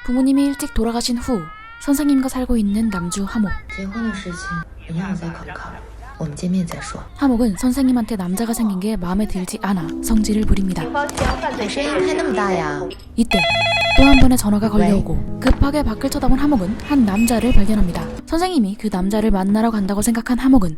부모님이 일찍 돌아가신 후 선생님과 살고 있는 남주 하목. 结婚的事情以后再考虑考虑，我们见面再说。 하목은 선생님한테 남자가 생긴 게 마음에 들지 않아 성질을 부립니다. 你声音开那么大呀？ 이때 또 한 번의 전화가 걸려오고 급하게 밖을 쳐다본 하목은 한 남자를 발견합니다. 선생님이 그 남자를 만나러 간다고 생각한 하목은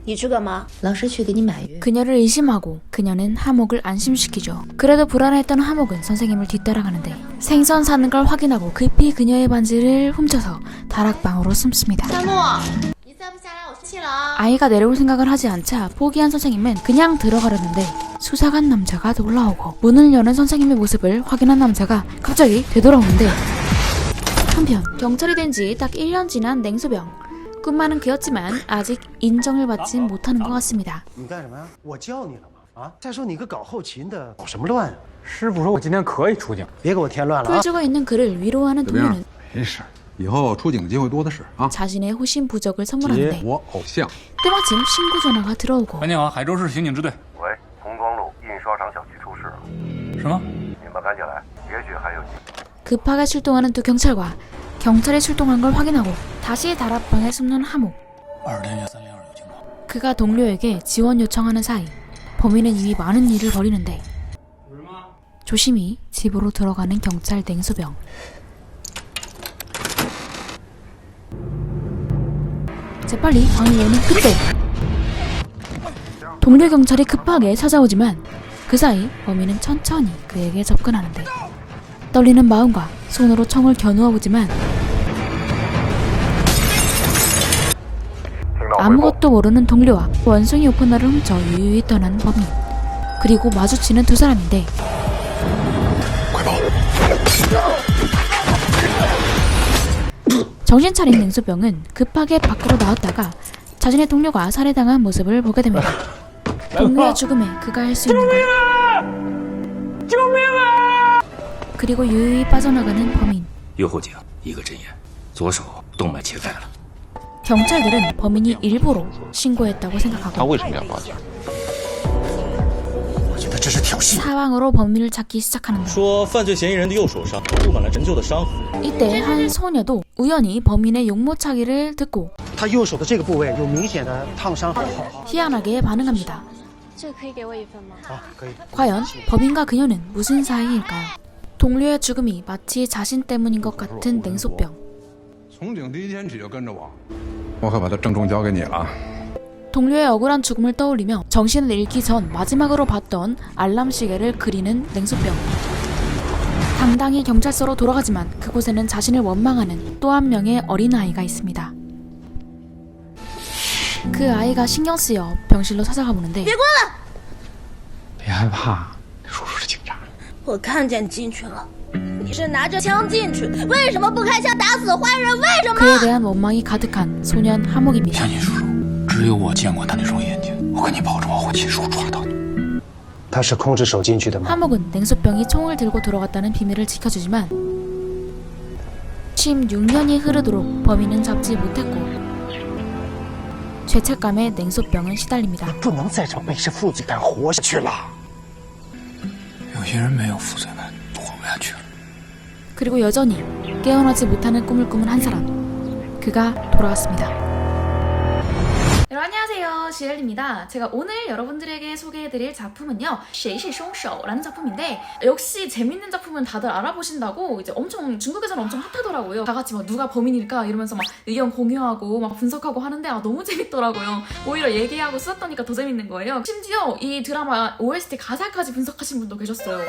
你去干嘛？老师去给你买药。 그녀를 의심하고 그녀는 하목을 안심시키죠. 그래도 불안했던 하목은 선생님을 뒤따라가는데 생선 사는 걸 확인하고 급히 그녀의 반지를 훔쳐서 다락방으로 숨습니다. 夏诺，你再不下来，我生气了啊！ 아이가 내려올 생각을 하지 않자 포기한 선생님은 그냥 들어가려는데 수상한 남자가 놀라오고 문을 여는 선생님의 모습을 확인한 남자가 갑자기 되돌아오는데 한편 경찰이 된 지 딱 1년 지난 냉소병. 꿈 많은 그였지만 아직 인정을 받지 못하는 것 같습니다. 你干什么呀？我叫你了吗？啊！再说你个搞后勤的，搞什么乱啊？师傅说我今天可以出警，别给我添乱了啊！ 풀죽어 있는 그를 위로하는 怎么样 동료는 ？没事，以后出警机会多的是啊。 자신의 호신 부적을 接 선물하는데 我偶像， 때마침 신고 전화가 들어오고 喂，你好，海州市刑警支队。喂，红庄路印刷厂小区出事了，什么？你们赶紧来，也许还有机会。 급하게 출동하는 두 경찰과 경찰이 출동한 걸 확인하고 다시 다락방에 숨는 하목. 2天约3零2有情况。 그가 동료에게 지원 요청하는 사이 범인은 이미 많은 일을 벌이는데 조심히 집으로 들어가는 경찰 냉소병. 재빨리 방을 여는 그때 동료 경찰이 급하게 찾아오지만 그 사이 범인은 천천히 그에게 접근하는데 떨리는 마음과 손으로 총을 겨누어 보지만 아무것도 모르는 동료와 원숭이 오퍼너를 훔쳐 유유히 떠난 범인. 그리고 마주치는 두 사람인데 정신 차린 냉소병은 급하게 밖으로 나왔다가 자신의 동료가 살해당한 모습을 보게 됩니다. 동료의 죽음에 그가 할 수 있는 것. 그리고 유유히 빠져나가는 범인. 右后颈一个针眼，左手动脉切开了。 경찰들은 범인이 일부러 신고했다고 他 생각하고 为什么要报警？ 我觉得这是挑衅。 사방으로 범인을 찾기 시작하는데 说犯罪嫌疑人的右手上布满了陈旧的伤痕。 이때 한 소녀도 우연히 범인의 용모차기를 듣고 他右手的这个部位有明显的烫伤。好， 희한하게 반응합니다. 这可以给我1份吗？ 好，可以。 과연 범인과 그녀는 무슨 사이일까요? 동료의 죽음이 마치 자신 때문인 것 같은 냉소병. 从警第一天起就跟着我，我可把他郑重交给你了。 동료의 억울한 죽음을 떠올리며 정신을 잃기 전 마지막으로 봤던 알람 시계를 그리는 냉소병. 당당히 경찰서로 돌아가지만 그곳에는 자신을 원망하는 또 한 명의 어린아이가 있습니다. 그 아이가 신경 쓰여 병실로 찾아가 보는데 别害怕，叔叔是警察。我看见进去了，你是拿着枪进去，为什么不开枪打死坏人？为什么？ 그에 대한 원망이 가득한 소년 하목입니다. 相信叔叔，只有我见过他那双眼睛。我跟你保证，我会亲手抓到你。他是空着手进去的吗？ 하목은 냉소병이 총을 들고 들어갔다는 비밀을 지켜주지만 16년이 흐르도록 범인은 잡지 못했고 죄책감에 냉소병은 시달립니다. 不能再找背时负罪感活下去了。有些人没有负罪感，活不下去了。 그리고 여전히 깨어나지 못하는 꿈을 꾸는 한 사람. 그가 돌아왔습니다. 여러분 안녕하세요, 지엘입니다. 제가 오늘 여러분들에게 소개해드릴 작품은요, 谁是凶手라는 작품인데 역시 재밌는 작품은 다들 알아보신다고 이제 엄청 중국에서는 엄청 핫하더라고요. 다 같이 막 누가 범인일까 이러면서 막 의견 공유하고 막 분석하고 하는데 너무 재밌더라고요. 오히려 얘기하고 수다 떠니까 더 재밌는 거예요. 심지어 이 드라마 OST 가사까지 분석하신 분도 계셨어요.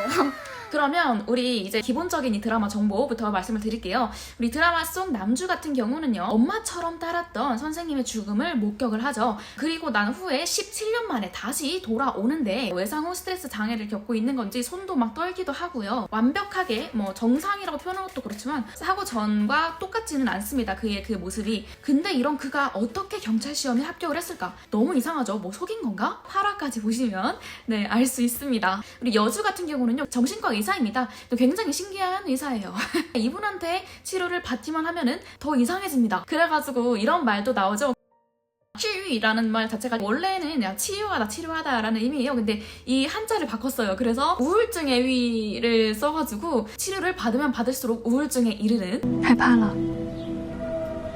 그러면 우리 이제 기본적인 이 드라마 정보부터 말씀을 드릴게요. 우리 드라마 속 남주 같은 경우는요, 엄마처럼 따랐던 선생님의 죽음을 목격을 하죠. 그리고 난 후에 17년 만에 다시 돌아오는데 외상 후 스트레스 장애를 겪고 있는 건지 손도 막 떨기도 하고요. 완벽하게 뭐 정상이라고 표현한 것도 그렇지만 사고 전과 똑같지는 않습니다. 그의 그 모습이. 근데 이런 그가 어떻게 경찰 시험에 합격을 했을까? 너무 이상하죠? 뭐 속인 건가? 8화까지 보시면 네, 알 수 있습니다. 우리 여주 같은 경우는요, 정신과 의사입니다. 굉장히 신기한 의사예요. 이분한테 치료를 받기만 하면은 더 이상해집니다. 그래가지고 이런 말도 나오죠. 治愈라는 말 자체가 원래는 그냥 치유하다, 치료하다라는 의미예요. 근데 이 한자를 바꿨어요. 그래서 우울증의 위를 써가지고 치료를 받으면 받을수록 우울증에 이르는 害怕了。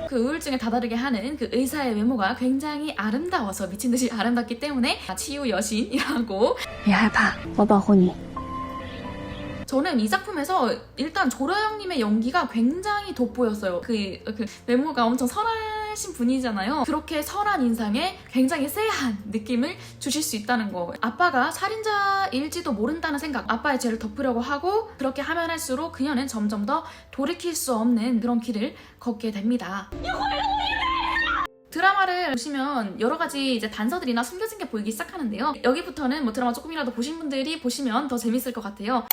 그 우울증에 다다르게 하는 그 의사의 외모가 굉장히 아름다워서 미친듯이 아름답기 때문에 치유 여신이라고. 别害怕，我保护你。 저는 이 작품에서 일단 조라영님의 연기가 굉장히 돋보였어요. 그 외모가 엄청 선하신 분이잖아요. 그렇게 선한 인상에 굉장히 쎄한 느낌을 주실 수 있다는 거. 아빠가 살인자일지도 모른다는 생각, 아빠의 죄를 덮으려고 하고 그렇게 하면 할수록 그녀는 점점 더 돌이킬 수 없는 그런 길을 걷게 됩니다. 드라마를 보시면 여러 가지 이제 단서들이나 숨겨진 게 보이기 시작하는데요. 여기부터는 뭐 드라마 조금이라도 보신 분들이 보시면 더 재밌을 것 같아요.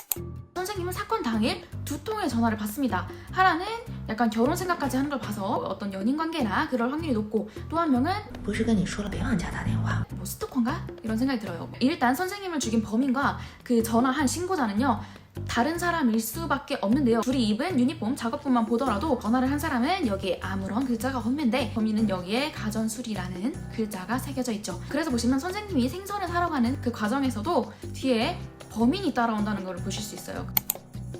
선생님은 사건 당일 2통의 전화를 받습니다. 하나는 약간 결혼 생각까지 하는 걸 봐서 어떤 연인 관계나 그럴 확률이 높고, 또 한 명은 不是跟你说了别往家打电话？ 뭐 스토커인가? 이런 생각이 들어요. 일단 선생님을 죽인 범인과 그 전화한 신고자는요, 다른 사람일 수밖에 없는데요. 둘이 입은 유니폼 작업복만 보더라도 전화를 한 사람은 여기에 아무런 글자가 없는데 범인은 여기에 가전술이라는 글자가 새겨져 있죠. 그래서 보시면 선생님이 생선을 사러 가는 그 과정에서도 뒤에 범인이 따라온다는 걸 보실 수 있어요.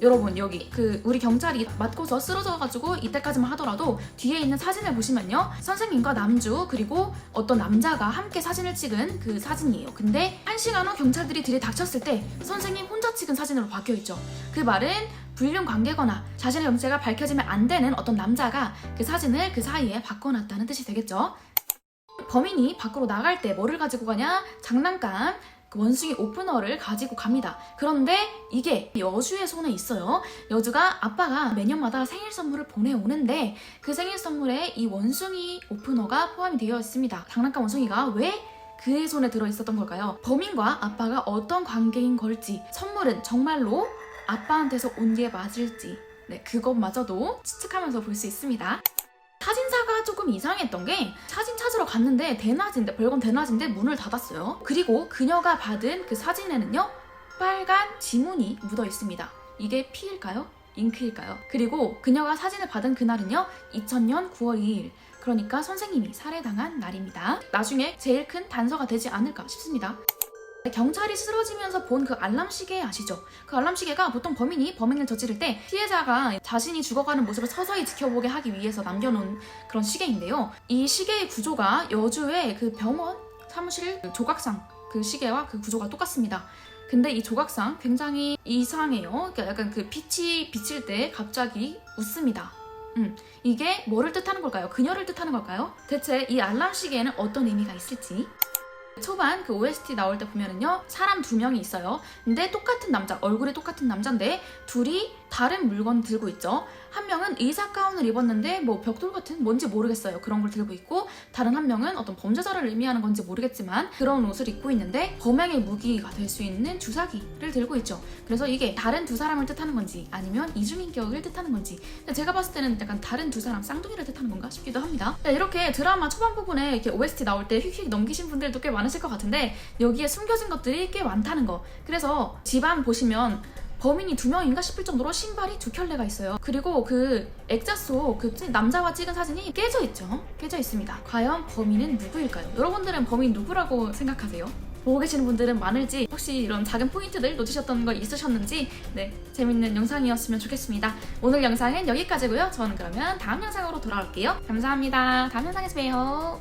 여러분, 여기 우리 경찰이 맞고서 쓰러져가지고 이때까지만 하더라도 뒤에 있는 사진을 보시면요, 선생님과 남주 그리고 어떤 남자가 함께 사진을 찍은 그 사진이에요. 근데 1시간 후 경찰들이 들이닥쳤을 때 선생님 혼자 찍은 사진으로 바뀌어있죠. 그 말은 불륜 관계거나 자신의 정체가 밝혀지면 안 되는 어떤 남자가 그 사진을 그 사이에 바꿔놨다는 뜻이 되겠죠. 범인이 밖으로 나갈 때 뭐를 가지고 가냐? 장난감, 그 원숭이 오프너를 가지고 갑니다. 그런데 이게 여주의 손에 있어요. 여주가 아빠가 매년마다 생일 선물을 보내오는데 그 생일 선물에 이 원숭이 오프너가 포함이 되어 있습니다. 장난감 원숭이가 왜 그의 손에 들어있었던 걸까요? 범인과 아빠가 어떤 관계인 걸지, 선물은 정말로 아빠한테서 온 게 맞을지, 네, 그것마저도 추측하면서 볼 수 있습니다. 사진사가 조금 이상했던 게 사진 찾으러 갔는데 대낮인데, 벌건 대낮인데 문을 닫았어요. 그리고 그녀가 받은 그 사진에는요, 빨간 지문이 묻어 있습니다. 이게 피일까요? 잉크일까요? 그리고 그녀가 사진을 받은 그날은요, 2000년 9월 2일, 그러니까 선생님이 살해당한 날입니다. 나중에 제일 큰 단서가 되지 않을까 싶습니다. 경찰이 쓰러지면서 본 그 알람 시계 아시죠? 그 알람 시계가 보통 범인이 범행을 저지를 때 피해자가 자신이 죽어가는 모습을 서서히 지켜보게 하기 위해서 남겨놓은 그런 시계인데요. 이 시계의 구조가 여주의 그 병원 사무실 조각상 그 시계와 그 구조가 똑같습니다. 근데 이 조각상 굉장히 이상해요. 그러니까 약간 그 빛이 비칠 때 갑자기 웃습니다. 이게 뭐를 뜻하는 걸까요? 그녀를 뜻하는 걸까요? 대체 이 알람 시계에는 어떤 의미가 있을지. 초반 그 OST 나올 때 보면은요, 사람 2명이 있어요. 근데 똑같은 남자, 얼굴이 똑같은 남자인데 둘이 다른 물건 들고 있죠. 한 명은 의사 가운을 입었는데 뭐 벽돌 같은 뭔지 모르겠어요. 그런 걸 들고 있고, 다른 한 명은 어떤 범죄자를 의미하는 건지 모르겠지만 그런 옷을 입고 있는데 범행의 무기가 될 수 있는 주사기를 들고 있죠. 그래서 이게 다른 두 사람을 뜻하는 건지 아니면 이중인격을 뜻하는 건지, 제가 봤을 때는 약간 다른 두 사람 쌍둥이를 뜻하는 건가 싶기도 합니다. 이렇게 드라마 초반 부분에 이렇게 OST 나올 때 휙휙 넘기신 분들도 꽤 많으실 것 같은데 여기에 숨겨진 것들이 꽤 많다는 거. 그래서 집안 보시면 범인이 2명인가 싶을 정도로 신발이 2켤레가 있어요. 그리고 그 액자 속 그 남자와 찍은 사진이 깨져 있죠. 깨져 있습니다. 과연 범인은 누구일까요? 여러분들은 범인 누구라고 생각하세요? 보고 계시는 분들은 많을지, 혹시 이런 작은 포인트들 놓치셨던 거 있으셨는지, 네, 재밌는 영상이었으면 좋겠습니다. 오늘 영상은 여기까지고요. 저는 그러면 다음 영상으로 돌아올게요. 감사합니다. 다음 영상에서 봬요.